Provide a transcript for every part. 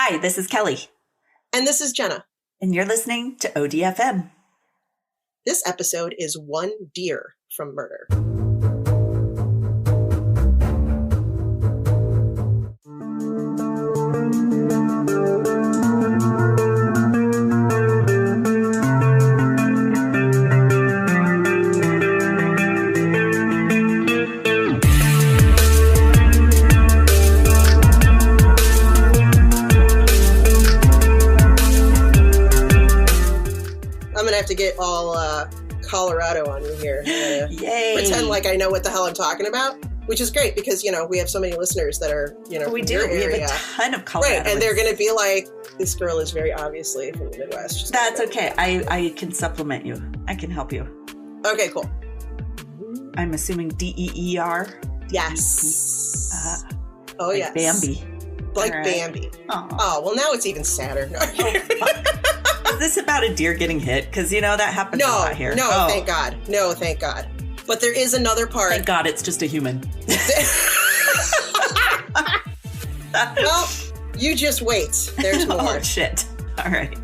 Hi, this is Kelly. And this is Jenna. And you're listening to ODFM. This episode is One Deer from Murder. To get all Colorado on you here. Yay. Pretend like I know what the hell I'm talking about, which is great because, we have so many listeners that are, we do. We have a ton of Colorado. Right, and they're going to be like, this girl is very obviously from the Midwest. That's okay. I can supplement you. I can help you. Okay, cool. I'm assuming DEER? Yes. Oh, yes. Bambi. Like right. Bambi. Aww. Oh, well, now it's even sadder. Is this about a deer getting hit? Because, that happens a lot here. No, thank God. No, thank God. But there is another part. Thank God it's just a human. Well, you just wait. There's more. Oh, shit. All right.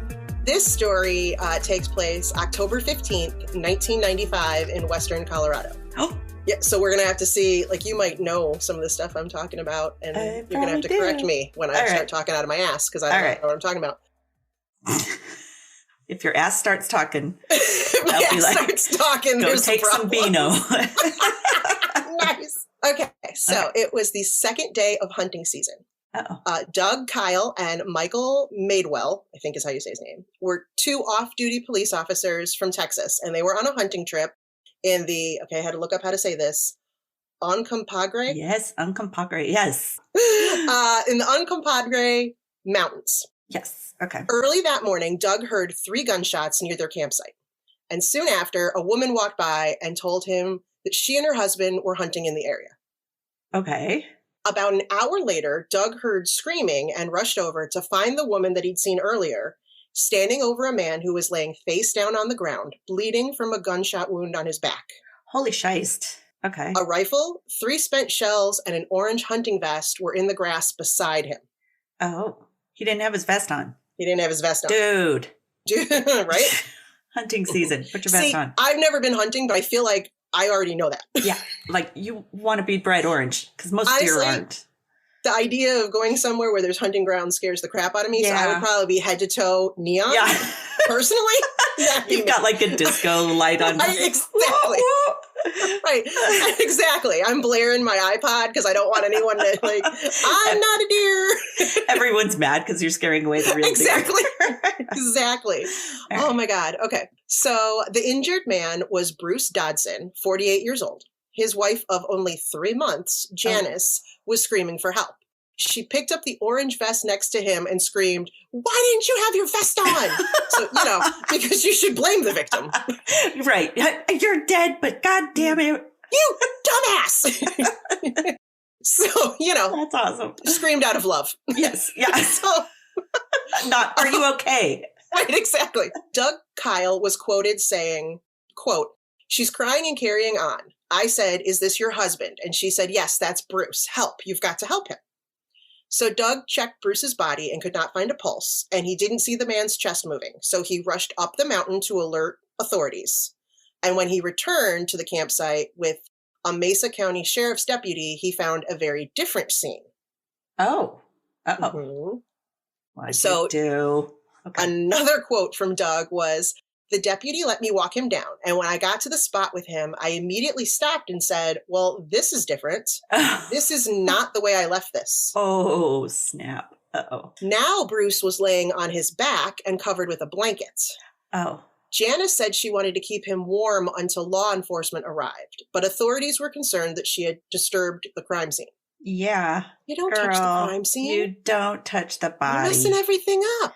This story takes place October 15th, 1995 in Western Colorado. Oh. Yeah, so we're going to have to see, you might know some of the stuff I'm talking about, and you're going to have to correct me when I start talking out of my ass, because I don't know what I'm talking about. If your ass starts talking, my ass starts talking, go take some Beano. Nice. Okay, so it was the second day of hunting season. Doug Kyle and Michael Madewell, I think is how you say his name, were two off-duty police officers from Texas, and they were on a hunting trip in the, I had to look up how to say this, Uncompahgre? Yes, Uncompahgre, yes. In the Uncompahgre Mountains. Yes, okay. Early that morning, Doug heard 3 gunshots near their campsite. And soon after, a woman walked by and told him that she and her husband were hunting in the area. Okay. About an hour later, Doug heard screaming and rushed over to find the woman that he'd seen earlier, standing over a man who was laying face down on the ground, bleeding from a gunshot wound on his back. Holy shite. Okay. A rifle, 3 spent shells, and an orange hunting vest were in the grass beside him. Oh. He didn't have his vest on. He didn't have his vest on. Dude. Right? Hunting season. Put your vest on. I've never been hunting, but I feel like I already know that. Yeah. You want to be bright orange, because most deer aren't. The idea of going somewhere where there's hunting grounds scares the crap out of me, so I would probably be head to toe neon. Yeah. Personally. You've got a disco light on. Exactly. Right. Exactly. I'm blaring my iPod because I don't want anyone to I'm not a deer. Everyone's mad because you're scaring away the real deer. Exactly. Oh my God. Okay. So the injured man was Bruce Dodson, 48 years old. His wife of only 3 months, Janice, was screaming for help. She picked up the orange vest next to him and screamed, "Why didn't you have your vest on?" So, because you should blame the victim. Right. You're dead, but God damn it. You dumbass. So, That's awesome. Screamed out of love. Yes. Yeah. So, are you okay? Right, exactly. Doug Kyle was quoted saying, quote, "She's crying and carrying on. I said, 'Is this your husband?' And she said, 'Yes, that's Bruce. Help. You've got to help him.' So Doug checked Bruce's body and could not find a pulse, and he didn't see the man's chest moving. So he rushed up the mountain to alert authorities. And when he returned to the campsite with a Mesa County Sheriff's deputy, he found a very different scene. Oh. Uh-oh. Mm-hmm. What did you do? Okay. Another quote from Doug was, "The deputy let me walk him down. And when I got to the spot with him, I immediately stopped and said, 'Well, this is different. This is not the way I left this.'" Oh, snap. Uh-oh. Now Bruce was laying on his back and covered with a blanket. Oh. Janice said she wanted to keep him warm until law enforcement arrived, but authorities were concerned that she had disturbed the crime scene. Yeah. You don't touch the crime scene. You don't touch the body. You're messing everything up.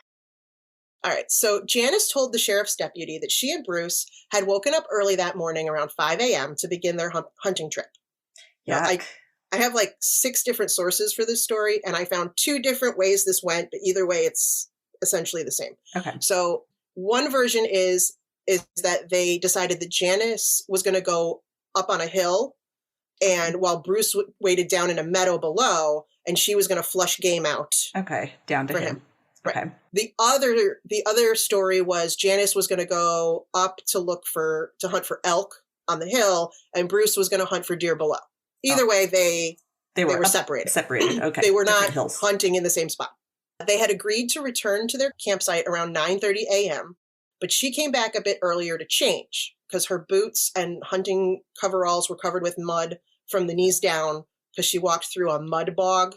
All right, so Janice told the sheriff's deputy that she and Bruce had woken up early that morning around 5 a.m. to begin their hunting trip. Yeah. I have 6 different sources for this story, and I found 2 different ways this went, but either way, it's essentially the same. Okay. So one version is that they decided that Janice was going to go up on a hill, and while Bruce waited down in a meadow below, and she was going to flush game out. Okay, down to him. Right. Okay. The other story was Janice was going to go up to hunt for elk on the hill, and Bruce was going to hunt for deer below. Either way, they were separated. Separated. Okay. They were Different not hills. hunting in the same spot. They had agreed to return to their campsite around 9:30 a.m., but she came back a bit earlier to change because her boots and hunting coveralls were covered with mud from the knees down because she walked through a mud bog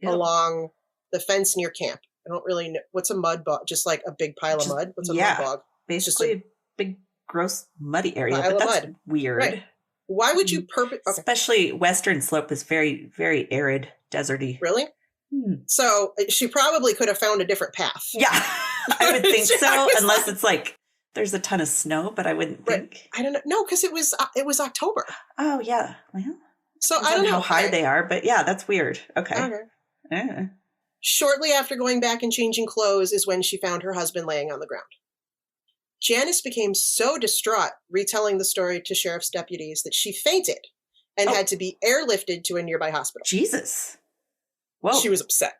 along the fence near camp. I don't really know. What's a mud bog? Just like a big pile of mud? What's a mud bog? Basically a big, gross, muddy area. Pile but of that's mud. weird. Right. Why would you Especially Western Slope is very, very arid, deserty. Really? So she probably could have found a different path. Yeah, I would think so, unless it's like there's a ton of snow, but I wouldn't think. I don't know. No, because it was October. Oh, yeah. Well, so I don't know how high they are, but yeah, that's weird. Okay. Yeah. Shortly after going back and changing clothes is when she found her husband laying on the ground. Janice became so distraught retelling the story to sheriff's deputies that she fainted and had to be airlifted to a nearby hospital. Jesus. Whoa. She was upset.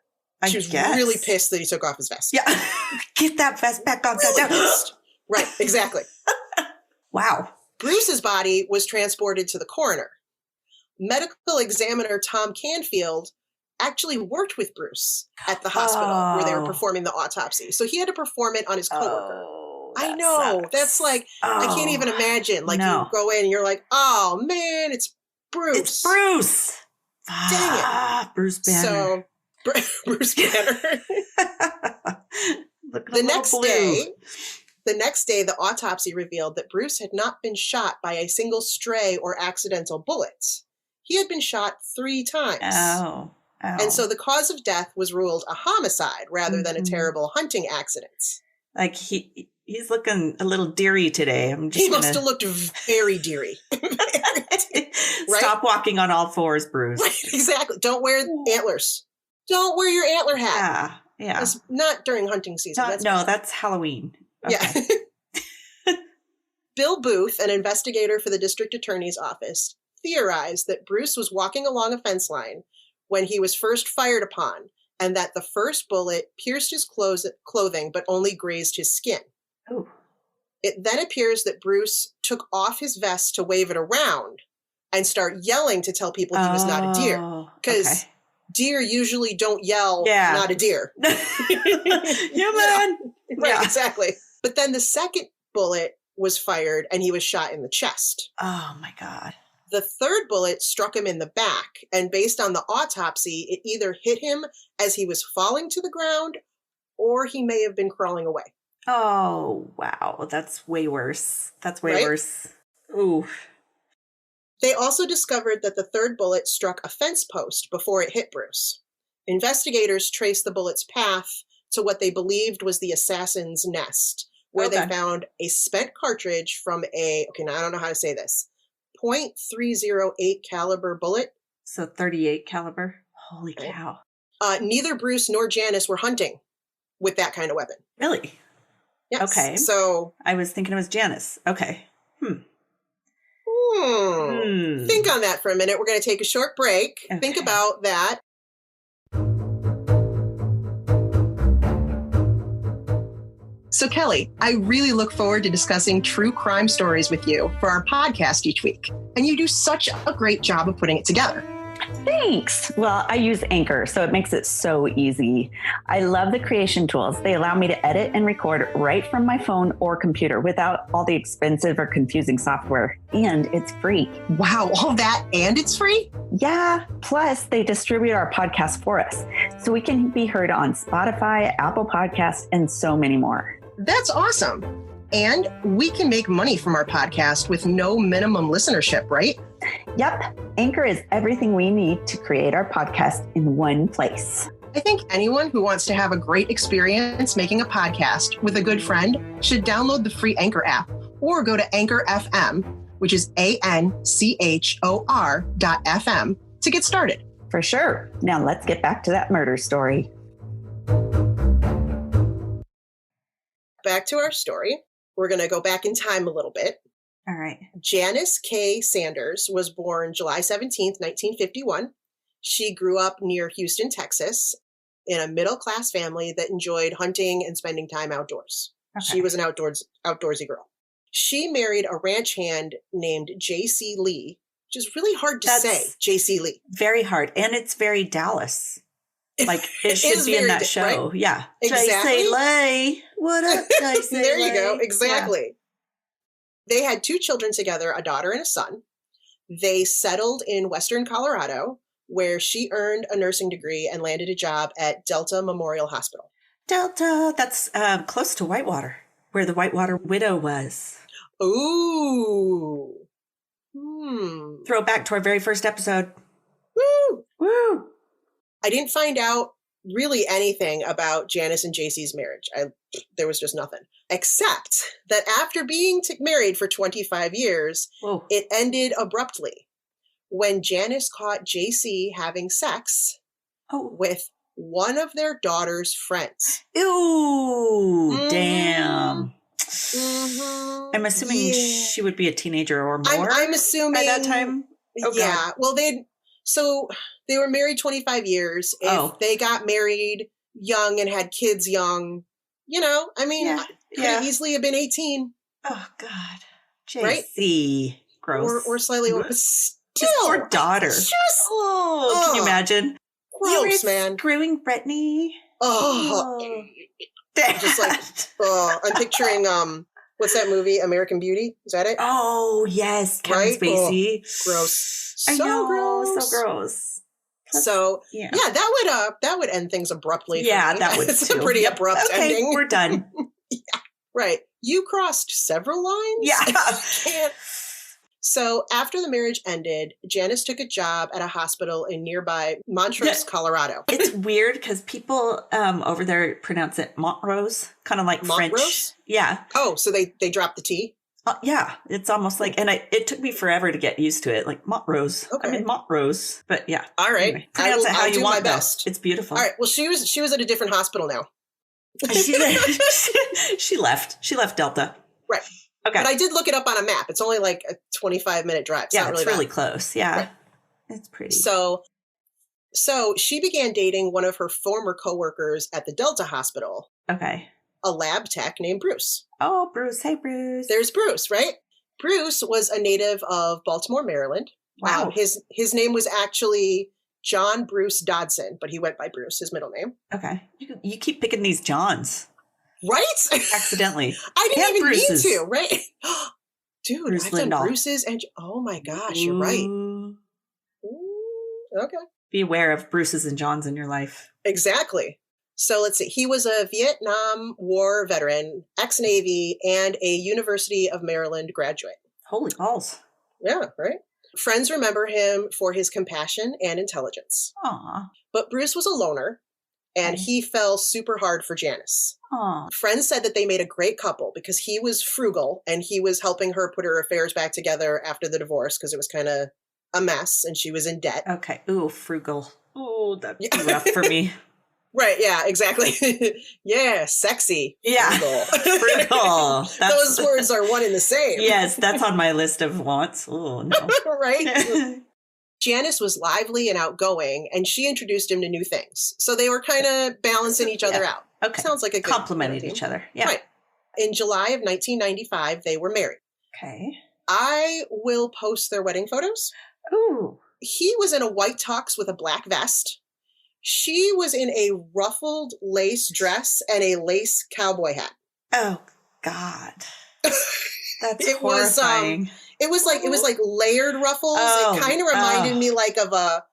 She was really pissed that he took off his vest. Yeah. Get that vest back on. Right, exactly. Wow. Bruce's body was transported to the coroner. Medical examiner Tom Canfield actually worked with Bruce at the hospital where they were performing the autopsy. So he had to perform it on his coworker. I know. Sucks. That's like, I can't even imagine. Like you go in and you're like, oh man, it's Bruce. It's Bruce. Dang it. Bruce Banner. So, Bruce Banner. The next day, the autopsy revealed that Bruce had not been shot by a single stray or accidental bullets. He had been shot 3 times. Oh. And so the cause of death was ruled a homicide rather than a terrible hunting accident. Like he's looking a little deery today. He must have looked very deery. Right? Stop walking on all fours, Bruce. Right, exactly. Don't wear antlers. Don't wear your antler hat. Yeah. It's not during hunting season. That's Halloween. Okay. Yeah. Bill Booth, an investigator for the district attorney's office, theorized that Bruce was walking along a fence line when he was first fired upon, and that the first bullet pierced his clothing but only grazed his skin. Ooh. It then appears that Bruce took off his vest to wave it around and start yelling to tell people he was not a deer. Because deer usually don't yell, not a deer. Human! Right, exactly. But then the second bullet was fired and he was shot in the chest. Oh my God. The third bullet struck him in the back, and based on the autopsy, it either hit him as he was falling to the ground or he may have been crawling away. Oh, wow. That's way worse. That's way worse. Ooh. They also discovered that the third bullet struck a fence post before it hit Bruce. Investigators traced the bullet's path to what they believed was the assassin's nest, where they found a spent cartridge from now I don't know how to say this, .308 caliber bullet. So 38 caliber? Holy cow. Neither Bruce nor Janice were hunting with that kind of weapon. Really? Yes. Okay. So I was thinking it was Janice. Okay. Think on that for a minute. We're going to take a short break. Okay. Think about that. So Kelly, I really look forward to discussing true crime stories with you for our podcast each week. And you do such a great job of putting it together. Thanks. Well, I use Anchor, so it makes it so easy. I love the creation tools. They allow me to edit and record right from my phone or computer without all the expensive or confusing software. And it's free. Wow, all that and it's free? Yeah. Plus, they distribute our podcast for us, so we can be heard on Spotify, Apple Podcasts, and so many more. That's awesome. And we can make money from our podcast with no minimum listenership, right? Yep. Anchor is everything we need to create our podcast in one place. I think anyone who wants to have a great experience making a podcast with a good friend should download the free Anchor app or go to Anchor FM, which is ANCHOR.FM, to get started. For sure. Now let's get back to that murder story. Back to our story. We're going to go back in time a little bit. All right. Janice K. Sanders was born July 17th, 1951. She grew up near Houston, Texas. in a middle-class family that enjoyed hunting and spending time outdoors. Okay. She was an outdoorsy girl. She married a ranch hand named J.C. Lee, which is really hard to say, J.C. Lee. Very hard. And it's very Dallas. Like, it should be in that show. Right? Yeah. Exactly. J.C. Lee. What up, J.C. There you Lee? go. Exactly. Yeah. They had 2 children together, a daughter and a son. They settled in Western Colorado, where she earned a nursing degree and landed a job at Delta Memorial Hospital. Delta. That's close to Whitewater, where the Whitewater widow was. Ooh. Throw back to our very first episode. Woo! Woo! I didn't find out really anything about Janice and JC's marriage. There was just nothing. Except that after being married for 25 years, Whoa. It ended abruptly when Janice caught JC having sex with one of their daughter's friends. Ew, damn. Mm-hmm. I'm assuming she would be a teenager or more. I'm assuming by that time. Yeah. Well, they were married 25 years. If they got married young and had kids young, I mean, could have easily have been 18. Oh God, JC, right? Gross, or slightly older. But still, his poor daughter. Can you imagine? Gross, man. Screwing Brittany. Oh. Just like, I'm picturing, what's that movie? American Beauty? Is that it? Oh, yes. Kevin Spacey. Gross. So gross. So, that would end things abruptly. Yeah, that would. It's a pretty abrupt ending. We're done. Yeah, right. You crossed several lines? Yeah. So after the marriage ended, Janice took a job at a hospital in nearby Montrose, Colorado. It's weird because people over there pronounce it Montrose, kind of like Montrose? French. Yeah. Oh, so they dropped the T? Yeah. It's almost like, and it took me forever to get used to it, like Montrose. Okay. I mean, Montrose, but yeah. All right. Anyway, pronounce it how I'll you do want. My best. It's beautiful. All right. Well, she was at a different hospital now. She left. She left Delta. Right. Okay. But I did look it up on a map. It's only like a 25-minute drive. It's really close. Yeah. Right. It's pretty. So she began dating one of her former coworkers at the Delta hospital. Okay. A lab tech named Bruce. Oh, Bruce. Hey, Bruce. There's Bruce, right? Bruce was a native of Baltimore, Maryland. Wow. His name was actually John Bruce Dodson, but he went by Bruce, his middle name. Okay. You keep picking these Johns. Right? Accidentally. I didn't even Bruce's. mean to, right? Dude, Bruce I've done Lindahl. Bruce's and oh my gosh, you're right. Ooh. Okay. Be aware of Bruce's and Johns in your life. Exactly. So let's see. He was a Vietnam War veteran, ex-Navy, and a University of Maryland graduate. Holy balls. Yeah, right? Friends remember him for his compassion and intelligence. Aw. But Bruce was a loner, and he fell super hard for Janice. Aw. Friends said that they made a great couple because he was frugal, and he was helping her put her affairs back together after the divorce because it was kind of a mess, and she was in debt. Okay. Ooh, frugal. Ooh, that'd be rough for me. Right, yeah, exactly. Yeah, sexy. Yeah. Frugal. Those words are one and the same. Yes, that's on my list of wants. Oh, no. Right? Janice was lively and outgoing, and she introduced him to new things. So they were kind of balancing each other out. Okay. Sounds like a good Complimented each other. Yeah. Right. In July of 1995, they were married. Okay. I will post their wedding photos. Ooh. He was in a white tux with a black vest. She was in a ruffled lace dress and a lace cowboy hat. Oh God, that's it horrifying. It was like layered ruffles. Oh, it kind of reminded me like of a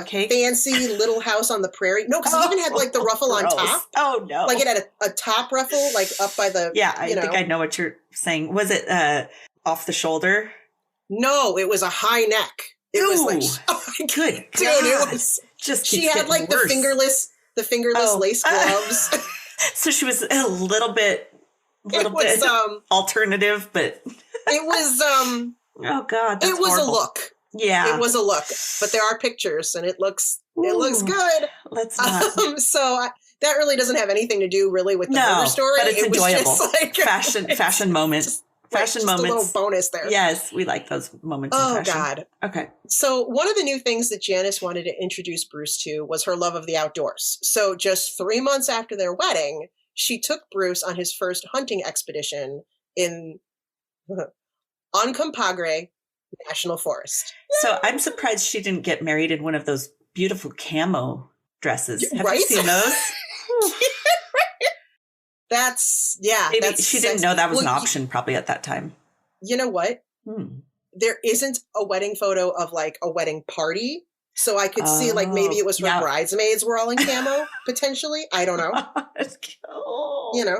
cake? fancy Little House on the Prairie. No, because it even had like the ruffle on top. Oh no! Like it had a top ruffle like up by the. Yeah, I think I know what you're saying. Was it off the shoulder? No, it was a high neck. It was like, oh my good God. Dude, it was just she had like worse. the fingerless lace gloves. So she was a little bit alternative, but it was oh God, that's it was horrible. a look. Yeah, it was a look. But there are pictures, and it looks good. Let's not. So that really doesn't have anything to do really with the murder story. But it's it enjoyable. was just like fashion moment. Fashion just moments. a little bonus there. Yes, we like those moments in fashion. God. Okay. So one of the new things that Janice wanted to introduce Bruce to was her love of the outdoors. So just 3 months after their wedding, she took Bruce on his first hunting expedition in Uncompahgre National Forest. So I'm surprised she didn't get married in one of those beautiful camo dresses. Have Right? you seen those? Maybe she didn't know that was an option probably at that time. You know what? There isn't a wedding photo of like a wedding party. So I could see like maybe it was her bridesmaids were all in camo potentially. I don't know. You know,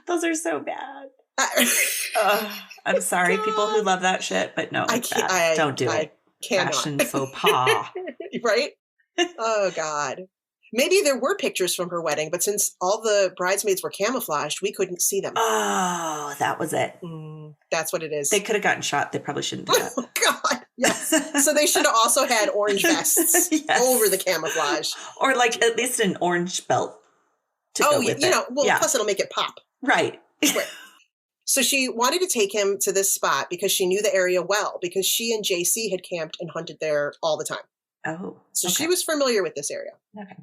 those are so bad. I'm sorry, people who love that shit, but no, don't do it. Fashion faux pas. Right? Oh, God. Maybe there were pictures from her wedding, but since all the bridesmaids were camouflaged, we couldn't see them. Oh, that was it. That's what it is. They could have gotten shot. They probably shouldn't do that. Oh, God. Yes. So they should have also had orange vests over the camouflage. Or like at least an orange belt to go with it. Plus it'll make it pop. Right. So she wanted to take him to this spot because she knew the area well, because she and JC had camped and hunted there all the time. Oh. So she was familiar with this area. Okay.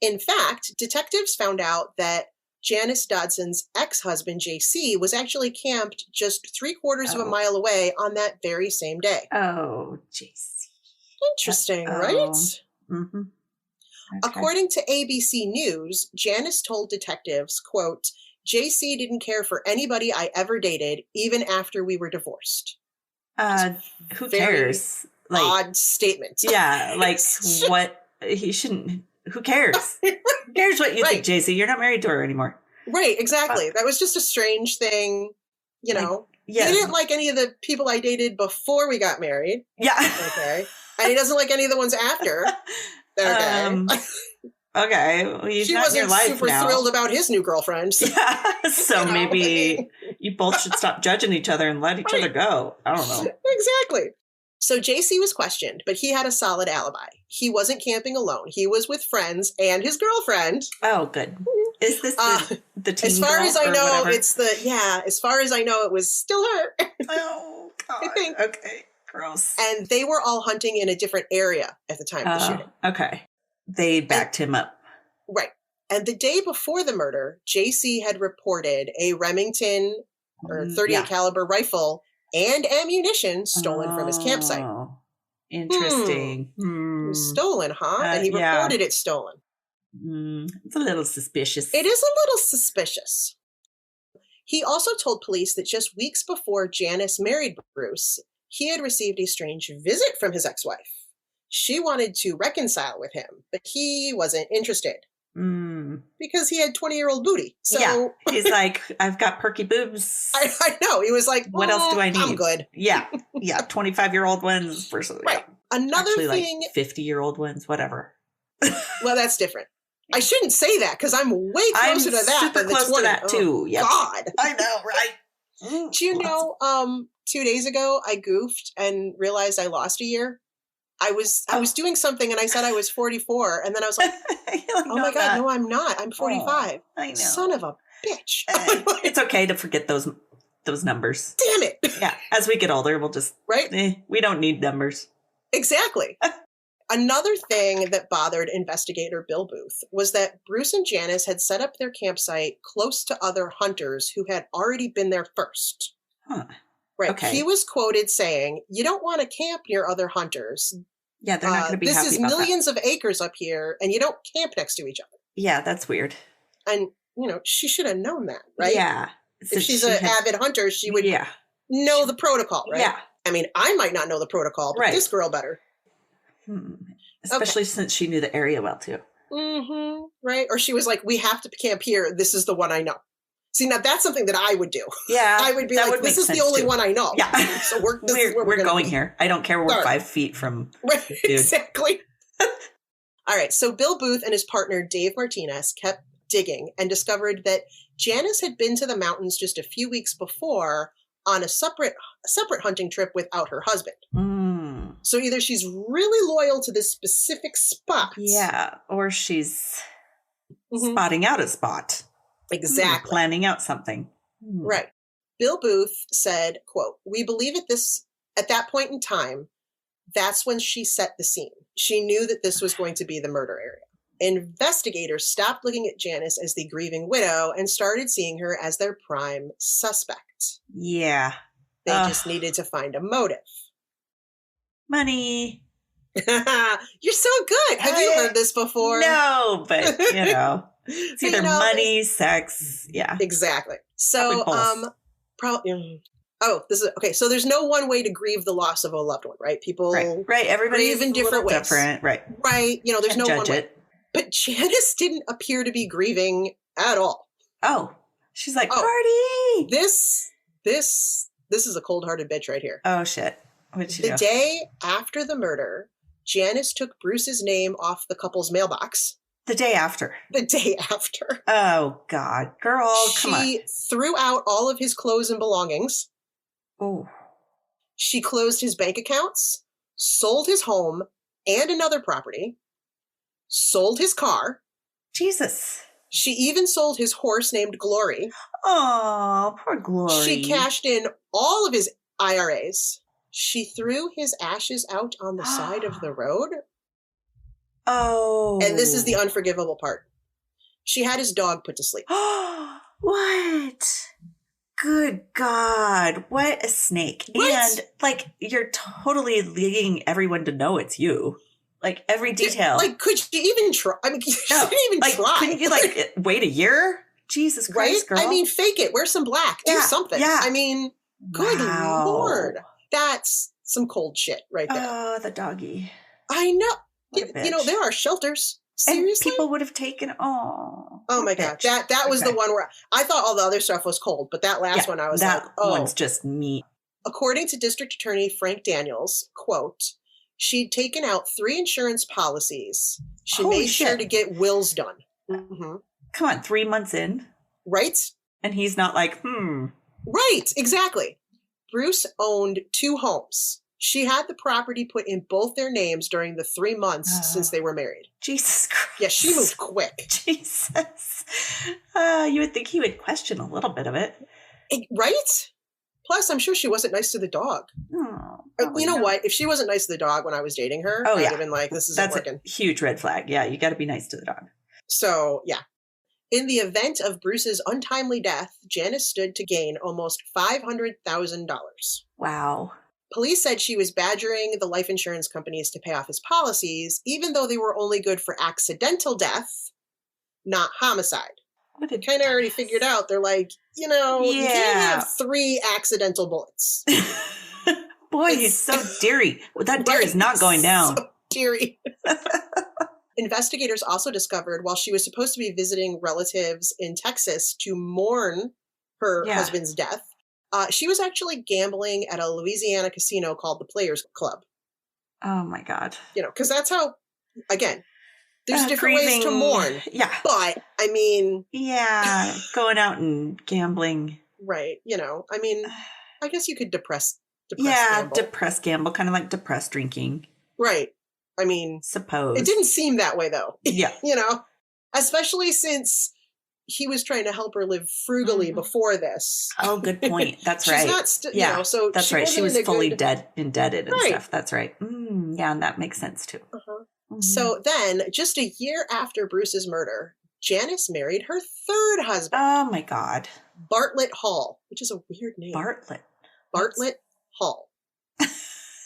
In fact, detectives found out that Janice Dodson's ex-husband, JC, was actually camped just 3/4 of a mile away on that very same day. Oh, JC. Interesting, right? Mm-hmm. Okay. According to ABC News, Janice told detectives, quote, JC didn't care for anybody I ever dated, even after we were divorced. Who cares? Like, odd statement. Yeah, like what? He shouldn't. Who cares? Who cares what you think, JC? You're not married to her anymore. Right, exactly. That was just a strange thing, you know. He didn't like any of the people I dated before we got married. Yeah. Okay. And he doesn't like any of the ones after. Okay. Okay, well, he's not in your life super now. Thrilled about his new girlfriend. So maybe you both should stop judging each other and let each other go. I don't know. Exactly. So JC was questioned, but he had a solid alibi. He wasn't camping alone. He was with friends and his girlfriend. Oh, good. Is this the teen as far girl as I know, whatever? As far as I know, it was still her. Oh, God. I think. Okay, gross. And they were all hunting in a different area at the time of the shooting. Okay. They backed him up. Right. And the day before the murder, JC had reported a Remington or 38 caliber rifle and ammunition stolen from his campsite. Interesting. It was stolen, huh? And he reported it stolen. It's a little suspicious. It is a little suspicious. He also told police that just weeks before Janice married Bruce, he had received a strange visit from his ex-wife. She wanted to reconcile with him, but he wasn't interested. Because he had 20-year-old booty. So he's like, I've got perky boobs. I know. He was like, what else do I need? I'm good. Yeah. 25-year-old ones versus Another thing, like 50-year-old ones, whatever. Well, that's different. I shouldn't say that because I'm way closer to that than the 20. To that too. Yep. God. I know, right? Do you know, 2 days ago I goofed and realized I lost a year. I was doing something and I said I was 44 and then I was like, oh my God, no, I'm not. I'm 45. I know. Son of a bitch. It's okay to forget those numbers. Damn it. Yeah. As we get older, we'll just, we don't need numbers. Exactly. Another thing that bothered investigator Bill Booth was that Bruce and Janice had set up their campsite close to other hunters who had already been there first. Huh. Right. Okay. He was quoted saying, you don't want to camp near other hunters. Yeah, they're not going to be happy about that. This is millions of acres up here, and you don't camp next to each other. Yeah, that's weird. And, she should have known that, right? Yeah. If she's an avid hunter, she would know the protocol, right? Yeah. I mean, I might not know the protocol, but this girl better. Especially since she knew the area well, too. Mm-hmm. Right? Or she was like, we have to camp here. This is the one I know. See, now that's something that I would do. Yeah. I would be like, this is the only one I know. Yeah. So we're going here. I don't care. We're 5 feet from right. Exactly. All right. So Bill Booth and his partner, Dave Martinez, kept digging and discovered that Janice had been to the mountains just a few weeks before on a separate hunting trip without her husband. So either she's really loyal to this specific spot. Yeah. Or she's spotting out a spot. Exactly. Planning out something. Right. Bill Booth said, quote, "We believe at that point in time, that's when she set the scene. She knew that this was going to be the murder area. Investigators stopped looking at Janice as the grieving widow and started seeing her as their prime suspect. Yeah. They just needed to find a motive." Money. You're so good. Have you heard this before? No, but it's either money, sex. Yeah. Exactly. So, this is okay. So there's no one way to grieve the loss of a loved one, right? People right. Everybody grieve in different ways. Different. Right. Right. There's no one way. But Janice didn't appear to be grieving at all. Oh, she's like, party. This is a cold-hearted bitch right here. Oh shit. What'd she do? The day after the murder, Janice took Bruce's name off the couple's mailbox. The day after. Oh God, girl, come on. She threw out all of his clothes and belongings. Oh. She closed his bank accounts, sold his home and another property, sold his car. Jesus. She even sold his horse named Glory. Oh, poor Glory. She cashed in all of his IRAs. She threw his ashes out on the side of the road. Oh. And this is the unforgivable part. She had his dog put to sleep. What? Good God. What a snake. What? And, you're totally leading everyone to know it's you. Every detail. Could you even try? I mean, you didn't even try. Couldn't you, wait a year? Jesus Christ, right? girl. I mean, fake it. Wear some black. Do something. Yeah. I mean, good Lord. That's some cold shit right there. Oh, the doggy. I know. There are shelters. Seriously? And people would have taken, oh my God. That was the one where I thought all the other stuff was cold, but that last one I was that one's just meat. According to District Attorney Frank Daniels, quote, "She'd taken out 3 insurance policies. She made sure to get wills done." Mm-hmm. Come on, 3 months in? Right? And he's not like, Right, exactly. Bruce owned 2 homes. She had the property put in both their names during the 3 months since they were married. Jesus Christ. Yeah, she moved quick. Jesus. You would think he would question a little bit of it. Right? Plus, I'm sure she wasn't nice to the dog. Oh, you know what? If she wasn't nice to the dog when I was dating her, I'd have been like, this isn't working. That's a huge red flag. Yeah, you got to be nice to the dog. So, yeah. In the event of Bruce's untimely death, Janice stood to gain almost $500,000. Wow. Police said she was badgering the life insurance companies to pay off his policies, even though they were only good for accidental death, not homicide. They kind of already figured out. They're like, you can't have 3 accidental bullets. Boy, he's so deary. That deer is not going down. So deary. Investigators also discovered while she was supposed to be visiting relatives in Texas to mourn her husband's death, she was actually gambling at a Louisiana casino called the Players Club. Oh my God. Because that's how, again, there's different ways to mourn. Yeah. But, I mean. Yeah. Going out and gambling. Right. I mean, I guess you could depress gamble. Depressed gamble, kind of like depressed drinking. Right. I mean, suppose. It didn't seem that way, though. Yeah. Especially since he was trying to help her live frugally before this. Oh, good point. That's right. She's not so that's right. She was fully indebted and right. stuff. That's right. Yeah, and that makes sense too. Uh-huh. Mm-hmm. So then, just a year after Bruce's murder, Janice married her 3rd husband. Oh my God. Bartlett Hall, which is a weird name. Bartlett Hall.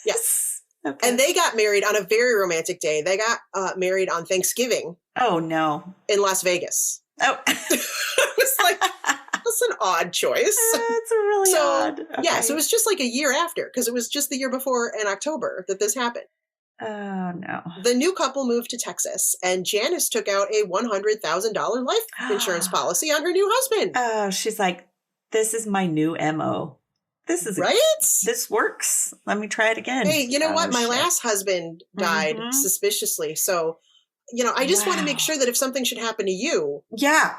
Yes. Okay. And they got married on a very romantic day. They got married on Thanksgiving. Oh, no. In Las Vegas. Oh. I was like, that's an odd choice. It's really odd. Okay. Yeah, so it was just like a year after, because it was just the year before in October that this happened. Oh, no. The new couple moved to Texas, and Janice took out a $100,000 life insurance policy on her new husband. Oh, she's like, this is my new MO. This is right. This works. Let me try it again. Hey, you know what? My last husband died suspiciously. So, I just want to make sure that if something should happen to you. Yeah.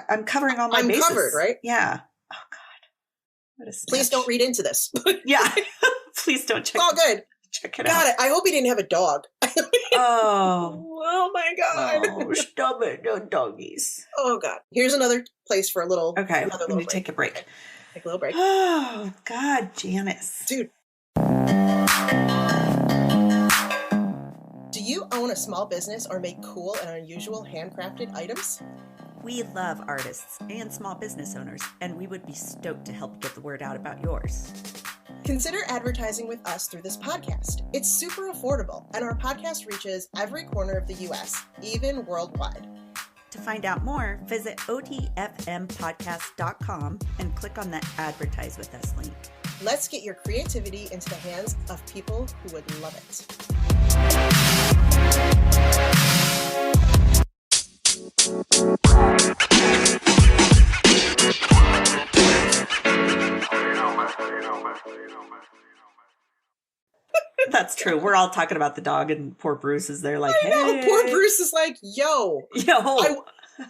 I'm covering all my bases. I'm covered, right? Yeah. Oh, God. What a snitch. Please don't read into this. Yeah. Please don't check. All good. Check it out. Got it. I hope he didn't have a dog. Oh my God. Oh, stop it. No doggies. Oh, God. Here's another place for a little. Okay. We need to take a break. Take a little break. Oh, God, Janice. Dude. Do you own a small business or make cool and unusual handcrafted items? We love artists and small business owners, and we would be stoked to help get the word out about yours. Consider advertising with us through this podcast. It's super affordable, and our podcast reaches every corner of the U.S., even worldwide. To find out more, visit odfmpodcast.com and click on the Advertise with Us link. Let's get your creativity into the hands of people who would love it. That's true. We're all talking about the dog, and poor Bruce is there like, I know, hey. poor Bruce is like, yo. Yo.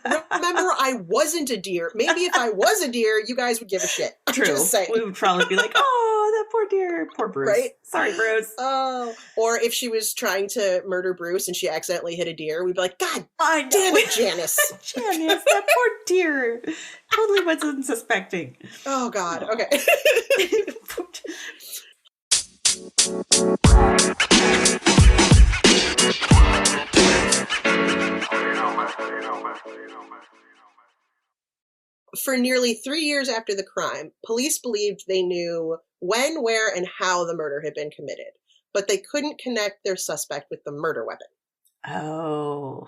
Remember, I wasn't a deer. Maybe if I was a deer, you guys would give a shit. I'm True. just saying. We would probably be like, oh, that poor deer. Poor Bruce. Right? Sorry, Bruce. Oh. Or if she was trying to murder Bruce and she accidentally hit a deer, we'd be like, God I know. damn it, Janice. Janice, that poor deer. Totally wasn't suspecting. Oh, God. Okay. For nearly 3 years after the crime, police believed they knew when, where, and how the murder had been committed, but they couldn't connect their suspect with the murder weapon. Oh.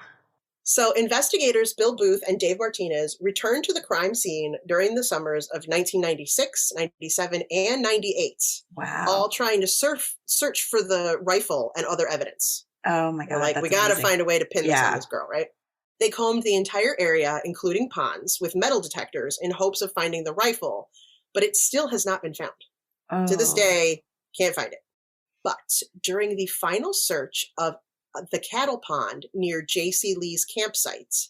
So investigators Bill Booth and Dave Martinez returned to the crime scene during the summers of 1996, 97, and 98. Wow. All trying to search for the rifle and other evidence. Oh my God. Like, we got to find a way to pin this on Yeah. this girl, right? They combed the entire area, including ponds, with metal detectors in hopes of finding the rifle, but it still has not been found. Oh. To this day, can't find it. But during the final search of the cattle pond near J.C. Lee's campsite,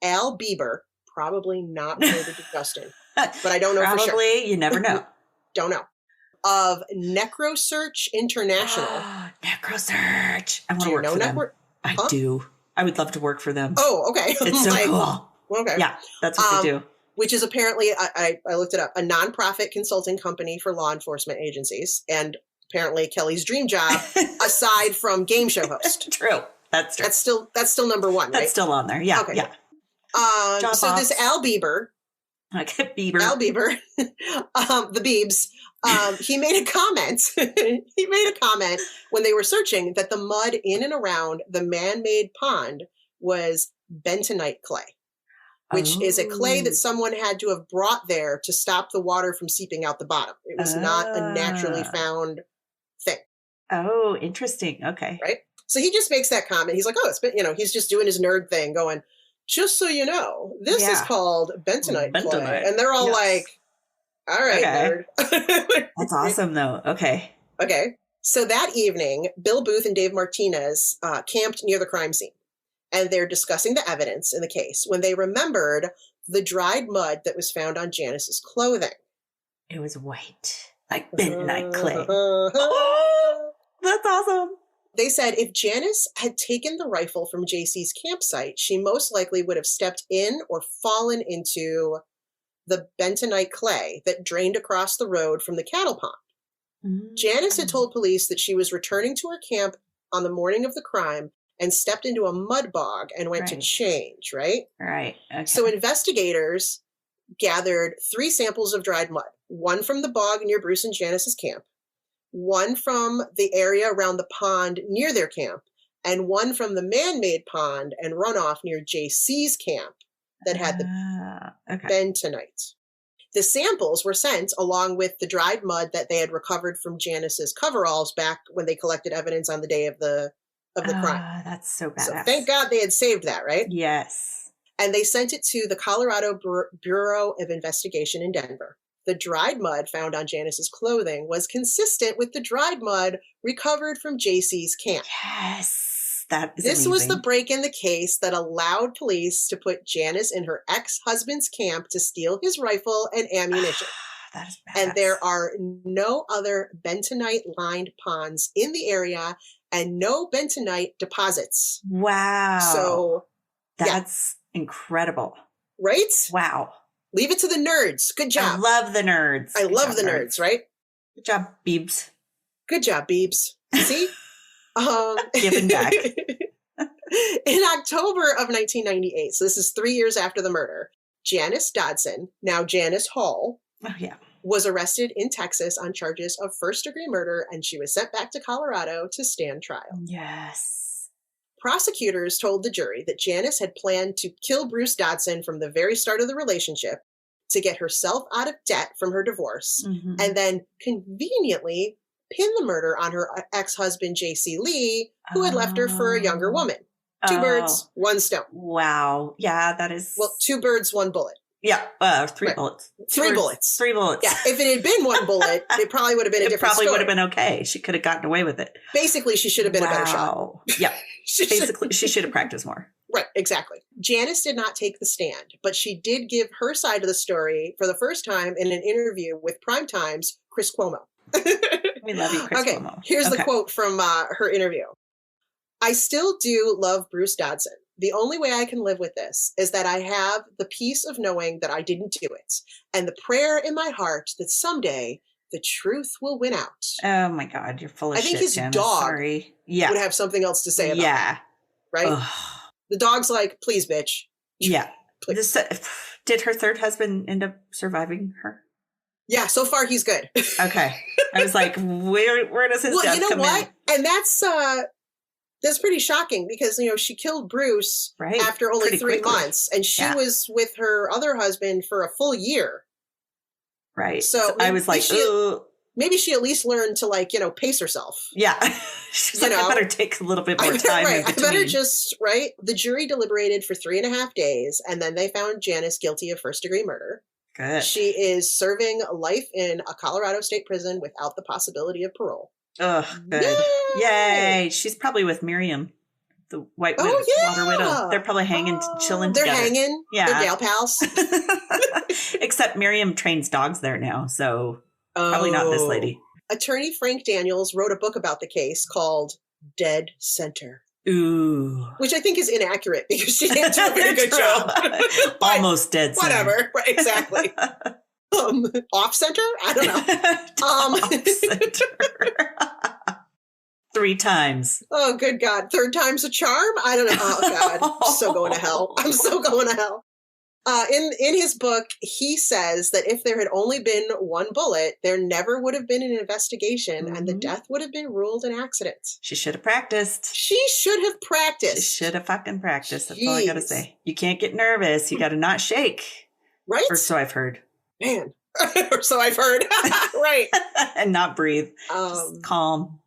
Al Bieber, probably not related to Justin, but I don't know for sure. Probably, you never know. Don't know. Of NecroSearch International. NecroSearch. I want Do to you work know for them. Huh? I do. I would love to work for them. Oh, okay. It's so Like, cool. Okay. Yeah, that's what they do. Which is apparently, I looked it up, a nonprofit consulting company for law enforcement agencies, and apparently Kelly's dream job, aside from game show host. True. That's true. That's still number one, right? That's still on there. Yeah. Okay. Yeah. So this Al Bieber, Okay, Bieber. Al Bieber, the Biebs, he made a comment. He made a comment when they were searching that the mud in and around the man-made pond was bentonite clay, which is a clay that someone had to have brought there to stop the water from seeping out the bottom. It was not a naturally found thing. Oh, interesting. Okay. Right? So he just makes that comment. He's like, oh, it's been, he's just doing his nerd thing going, just so you know, this is called bentonite clay. And they're all like, all right, nerd. That's awesome, though. Okay. Okay. So that evening, Bill Booth and Dave Martinez camped near the crime scene. And they're discussing the evidence in the case when they remembered the dried mud that was found on Janice's clothing. It was white, like bentonite clay. Oh, that's awesome. They said if Janice had taken the rifle from JC's campsite, she most likely would have stepped in or fallen into the bentonite clay that drained across the road from the cattle pond. Mm-hmm. Janice had told police that she was returning to her camp on the morning of the crime and stepped into a mud bog and went to change, right? Right. Okay. So investigators gathered 3 samples of dried mud, one from the bog near Bruce and Janice's camp, one from the area around the pond near their camp, and one from the man-made pond and runoff near JC's camp that had the bentonite. The samples were sent along with the dried mud that they had recovered from Janice's coveralls back when they collected evidence on the day of the crime. That's so badass. So thank God they had saved that, right? Yes. And they sent it to the Colorado Bureau of Investigation in Denver. The dried mud found on Janice's clothing was consistent with the dried mud recovered from JC's camp. Yes. That is This amazing. was the break in the case that allowed police to put Janice in her ex-husband's camp to steal his rifle and ammunition. That is badass. And there are no other bentonite-lined ponds in the area and no bentonite deposits. Wow. So that's incredible. Right? Wow. Leave it to the nerds. Good job. I love the nerds. I love the nerds, right? Good job, Beebs. Good job, Beebs. See? Giving back. In October of 1998, so this is 3 years after the murder, Janice Dodson, now Janice Hall, was arrested in Texas on charges of first-degree murder, and she was sent back to Colorado to stand trial. Yes. Prosecutors told the jury that Janice had planned to kill Bruce Dodson from the very start of the relationship to get herself out of debt from her divorce, and then conveniently pin the murder on her ex-husband, J.C. Lee, who had left her for a younger woman. Two birds, one stone. Wow. Yeah, that is... Well, 2 birds, 1 bullet. Yeah, 3 bullets. 3 bullets. 3 bullets. Yeah, if it had been 1 bullet, it probably would have been a different story. It probably would have been okay. She could have gotten away with it. Basically, she should have been a better shot. Yeah. Basically, she should have practiced more. Right, exactly. Janice did not take the stand, but she did give her side of the story for the first time in an interview with Primetime's Chris Cuomo. We love you, Chris Cuomo. Here's the quote from her interview. I still do love Bruce Dodson. The only way I can live with this is that I have the peace of knowing that I didn't do it, and the prayer in my heart that someday the truth will win out. Oh my God, you're full of shit, I think his Janice. dog Sorry. would have something else to say about it. Right? Ugh. The dog's like, please, bitch. Yeah. Please. Did her third husband end up surviving her? Yeah, so far he's good. Okay. I was like, where does his death come in? And that's pretty shocking because, she killed Bruce after only 3 months, and she was with her other husband for a full year. Right. So I was like, maybe she at least learned to, pace herself. Yeah. She's like, I better take a little bit more time. I better just, The jury deliberated for 3.5 days, and then they found Janice guilty of first-degree murder. Good. She is serving life in a Colorado state prison without the possibility of parole. Oh, good. Yay. She's probably with Miriam, the water widow. They're probably hanging, chilling together. They're hanging. Yeah. They're gal pals. Except Miriam trains dogs there now, so probably not this lady. Attorney Frank Daniels wrote a book about the case called Dead Center. Ooh. Which I think is inaccurate because she didn't do a very good job. Almost dead center. Whatever. Right, exactly. Off center? I don't know. Off center. 3 times. Oh, good God. 3rd time's a charm? I don't know. Oh, God. I'm so going to hell. I'm so going to hell. In his book, he says that if there had only been 1 bullet, there never would have been an investigation and the death would have been ruled an accident. She should have practiced. She should have practiced. She should have fucking practiced. That's all I got to say. You can't get nervous. You got to not shake. Right? Or so I've heard. Man. Or so I've heard. Right. And not breathe. Just calm.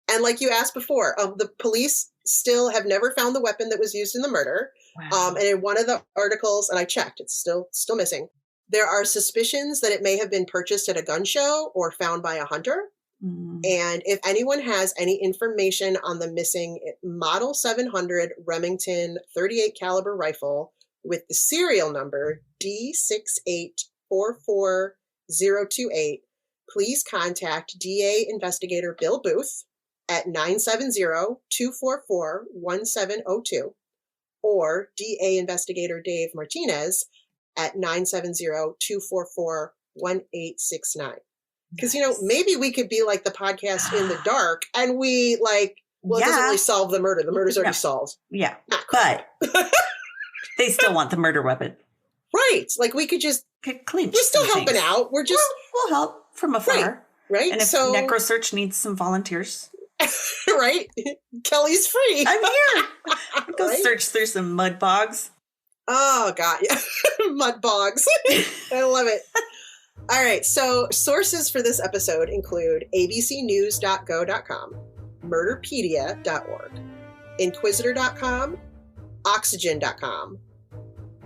And like you asked before, the police still have never found the weapon that was used in the murder. Wow. And in one of the articles, and I checked, it's still missing. There are suspicions that it may have been purchased at a gun show or found by a hunter. And if anyone has any information on the missing Model 700 Remington 38 caliber rifle with the serial number D6844028, please contact DA Investigator Bill Booth at 970-244-1702 or DA Investigator Dave Martinez at 970-244-1869. Because, maybe we could be like the podcast In the Dark and we it doesn't really solve the murder. The murder's already solved. Yeah. But they still want the murder weapon. Right. We could just clean. We're still helping out. We're just we'll help from afar. Right. And if NecroSearch needs some volunteers. Right. Kelly's free. I'm here. Go search through some mud bogs. Oh, God. Yeah. Mud bogs. I love it. All right. So sources for this episode include abcnews.go.com, murderpedia.org, inquisitor.com, oxygen.com,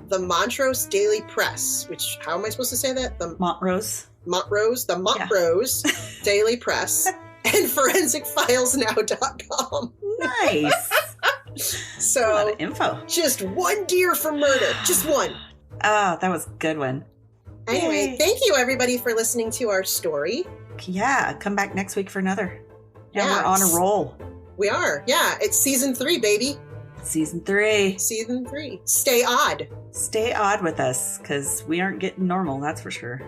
the Montrose Daily Press, which, how am I supposed to say that? The Montrose, the Montrose Daily Press, and forensicfilesnow.com. Nice. So, a lot of info. Just 1 deer for murder. Just 1. Oh, that was a good one. Anyway, thank you everybody for listening to our story. Yeah, come back next week for another. Yeah, we're on a roll. We are. Yeah, it's season 3, baby. Season 3. Season 3. Stay odd. Stay odd with us, because we aren't getting normal, that's for sure.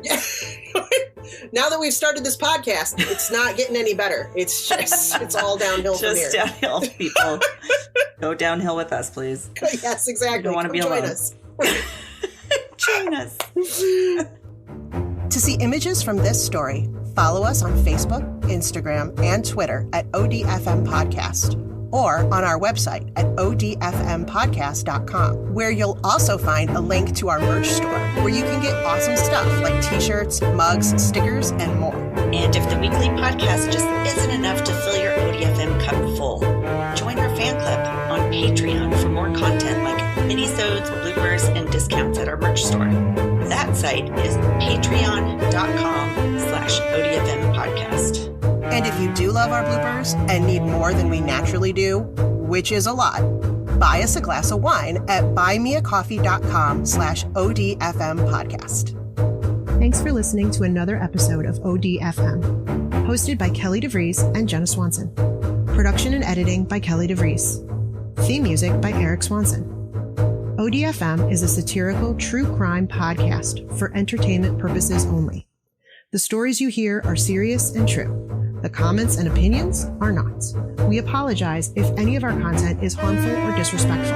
Now that we've started this podcast, it's not getting any better. It's just, it's all downhill from here. Just downhill, people. Go downhill with us, please. Yes, exactly. You don't want to be join alone. us. Join us. To see images from this story, follow us on Facebook, Instagram, and Twitter at ODFM Podcast, or on our website at odfmpodcast.com, where you'll also find a link to our merch store, where you can get awesome stuff like t-shirts, mugs, stickers, and more. And if the weekly podcast just isn't enough to fill your ODFM cup full, join our fan club on Patreon for more content like minisodes, bloopers, and discounts at our merch store. That site is patreon.com/ODFM podcast. And if you do love our bloopers and need more than we naturally do, which is a lot, buy us a glass of wine at buymeacoffee.com/ODFM podcast. Thanks for listening to another episode of ODFM, hosted by Kelly DeVries and Jenna Swanson. Production and editing by Kelly DeVries. Theme music by Eric Swanson. ODFM is a satirical true crime podcast for entertainment purposes only. The stories you hear are serious and true. The comments and opinions are not. We apologize if any of our content is harmful or disrespectful.